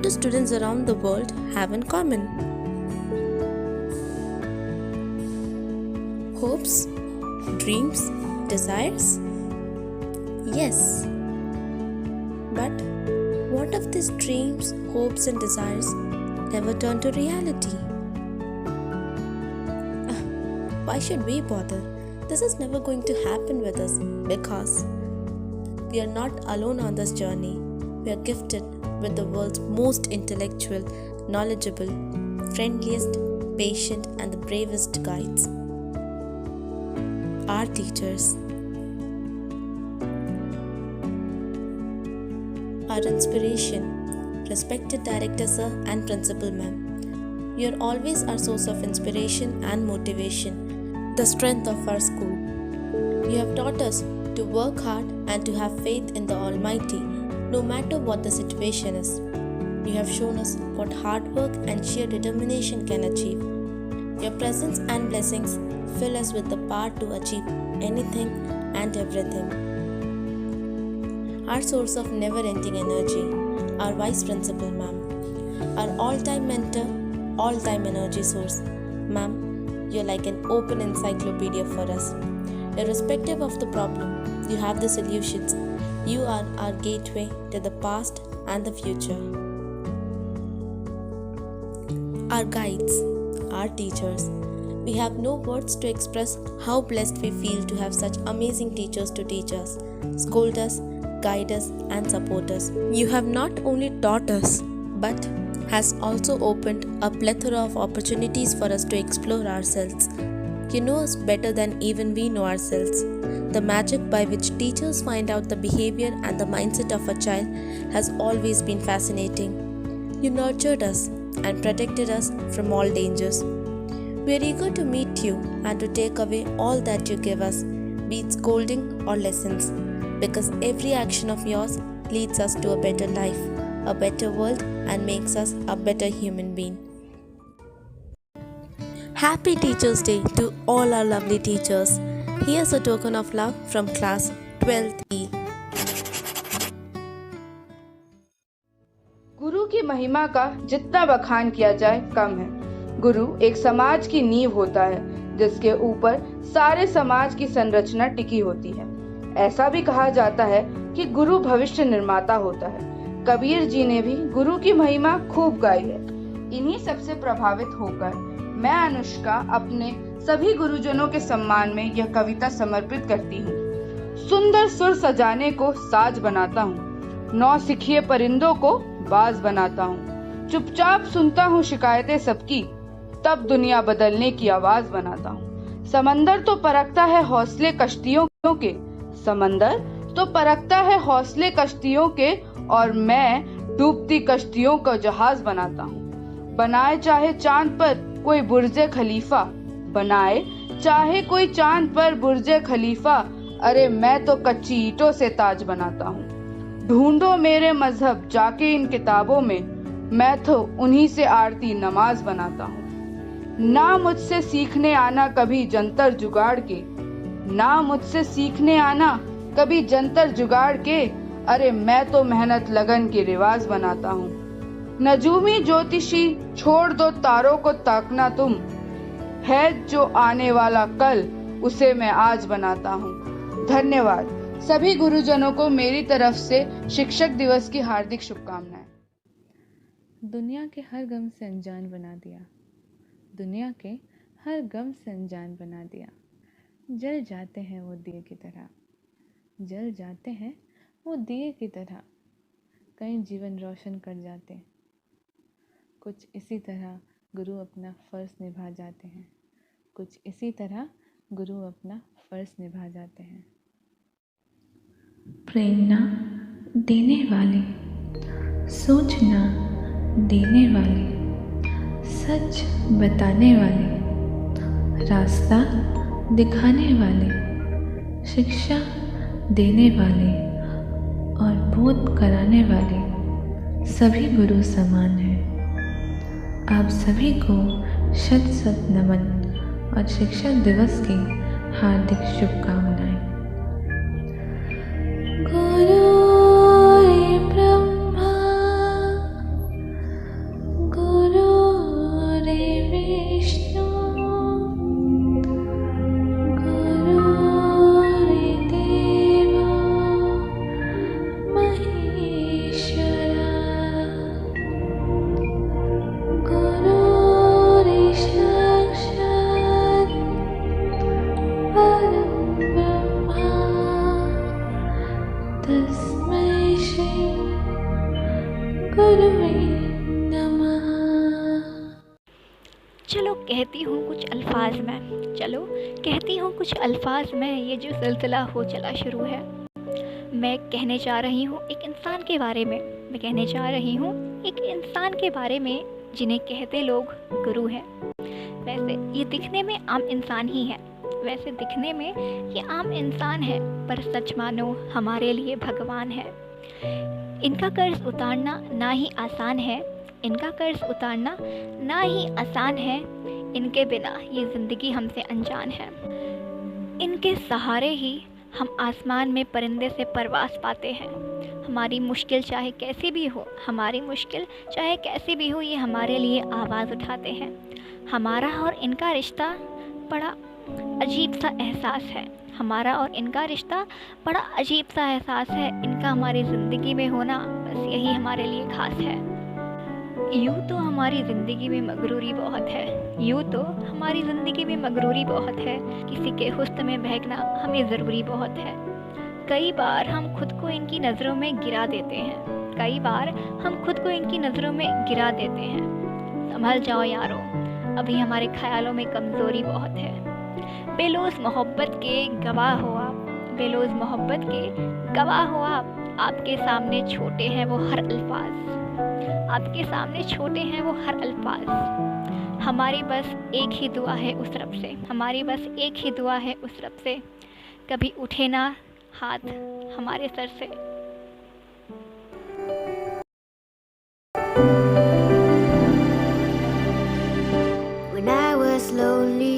what do students around the world have in common? Hopes, dreams, desires? Yes. But what if these dreams, hopes, and desires never turn to reality? Why should we bother? This is never going to happen with us because we are not alone on this journey. We are gifted with the world's most intellectual, knowledgeable, friendliest, patient, and the bravest guides. Our teachers. Our inspiration, respected director sir and principal ma'am. You are always our source of inspiration and motivation, the strength of our school. You have taught us to work hard and to have faith in the Almighty, no matter what the situation is. You have shown us what hard work and sheer determination can achieve. Your presence and blessings fill us with the power to achieve anything and everything. Our source of never-ending energy, our Vice Principal Ma'am, our all-time mentor, all-time energy source. Ma'am, you're like an open encyclopedia for us. Irrespective of the problem, you have the solutions. You are our gateway to the past and the future. Our guides, our teachers. We have no words to express how blessed we feel to have such amazing teachers to teach us, scold us, guide us, and support us. You have not only taught us, but has also opened a plethora of opportunities for us to explore ourselves. You know us better than even we know ourselves. The magic by which teachers find out the behavior and the mindset of a child has always been fascinating. You nurtured us and protected us from all dangers. We are eager to meet you and to take away all that you give us, be it scolding or lessons, because every action of yours leads us to a better life, a better world, and makes us a better human being. Happy Teachers' Day to all our lovely teachers. Here's a token of love from class 12th E. गुरु की महिमा का जितना बखान किया जाए कम है। गुरु एक समाज की नींव होता है जिसके ऊपर सारे समाज की संरचना टिकी होती है। ऐसा भी कहा जाता है कि गुरु भविष्य निर्माता होता है। कबीर जी ने भी गुरु की महिमा खूब गाई है। इन्हीं सबसे प्रभावित होकर मैं अनुष्का अपने सभी गुरुजनों के सम्मान में यह कविता समर्पित करती हूँ। सुंदर सुर सजाने को साज बनाता हूँ, नौसिखिए परिंदों को बाज बनाता हूँ, चुपचाप सुनता हूँ शिकायतें सबकी, तब दुनिया बदलने की आवाज बनाता हूँ। समंदर तो परखता है हौसले कश्तियों के, समंदर तो परखता है हौसले कश्तियों के, और मैं डूबती कश्तियों को जहाज बनाता हूँ। बनाए चाहे चांद पर कोई बुर्जे खलीफा, बनाए चाहे कोई चांद पर बुर्जे खलीफा, अरे मैं तो कच्ची ईंटों से ताज बनाता हूँ। ढूंढो मेरे मजहब जाके इन किताबों में, मैं तो उन्हीं से आरती नमाज बनाता हूँ। ना मुझसे सीखने आना कभी जंतर जुगाड़ के, ना मुझसे सीखने आना कभी जंतर जुगाड़ के, अरे मैं तो मेहनत लगन के रिवाज बनाता हूँ। नजूमी ज्योतिषी छोड़ दो तारों को ताकना तुम, है जो आने वाला कल उसे मैं आज बनाता हूँ। धन्यवाद। सभी गुरुजनों को मेरी तरफ से शिक्षक दिवस की हार्दिक शुभकामनाएं। दुनिया के हर गम से अनजान बना दिया, दुनिया के हर गम से अनजान बना दिया। जल जाते हैं वो दिए की तरह, जल जाते हैं वो दिए की तरह, कई जीवन रोशन कर जाते। कुछ इसी तरह गुरु अपना फ़र्ज़ निभा जाते हैं, कुछ इसी तरह गुरु अपना फ़र्ज़ निभा जाते हैं। प्रेरणा देने वाले, सोचना देने वाले, सच बताने वाले, रास्ता दिखाने वाले, शिक्षा देने वाले और बोध कराने वाले सभी गुरु समान हैं। आप सभी को शत शत नमन और शिक्षक दिवस की हार्दिक शुभकामनाएं। गुरु ब्रह्मा चलो कहती हूँ कुछ अल्फाज में, चलो कहती हूँ कुछ अल्फाज में, ये जो सिलसिला हो चला शुरू है। मैं कहने जा रही हूँ एक इंसान के बारे में, मैं कहने जा रही हूँ एक इंसान के बारे में जिन्हें कहते लोग गुरु हैं। वैसे ये दिखने में आम इंसान ही है, वैसे दिखने में ये आम इंसान है, पर सच मानो हमारे लिए भगवान है। इनका कर्ज उतारना ना ही आसान है, इनका कर्ज उतारना ना ही आसान है, इनके बिना ये ज़िंदगी हमसे अनजान है। इनके सहारे ही हम आसमान में परिंदे से परवास पाते हैं। हमारी मुश्किल चाहे कैसी भी हो, हमारी मुश्किल चाहे कैसी भी हो, ये हमारे लिए आवाज़ उठाते हैं। हमारा और इनका रिश्ता बड़ा अजीब सा एहसास है, हमारा और इनका रिश्ता बड़ा अजीब सा एहसास है। इनका हमारी ज़िंदगी में होना बस यही हमारे लिए ख़ास है। यूँ तो हमारी ज़िंदगी में मगरूरी बहुत है, यूँ तो हमारी ज़िंदगी में मगरूरी बहुत है, किसी के हुस्न में बहकना हमें ज़रूरी बहुत है। कई बार हम खुद को इनकी नज़रों में गिरा देते हैं, कई बार हम खुद को इनकी नज़रों में गिरा देते हैं। संभल जाओ यारो, अभी हमारे ख़यालों में कमज़ोरी बहुत है। बेलोज़ मोहब्बत के गवाह हो आप, बेलोज़ मोहब्बत के गवाह हो आप। आपके सामने छोटे हैं वो हर अल्फाज, आपके सामने छोटे हैं वो हर अल्फाज। हमारी बस एक ही दुआ है उस रब से, हमारी बस एक ही दुआ है उस रब से, कभी उठे ना हाथ हमारे सर से। When I was lonely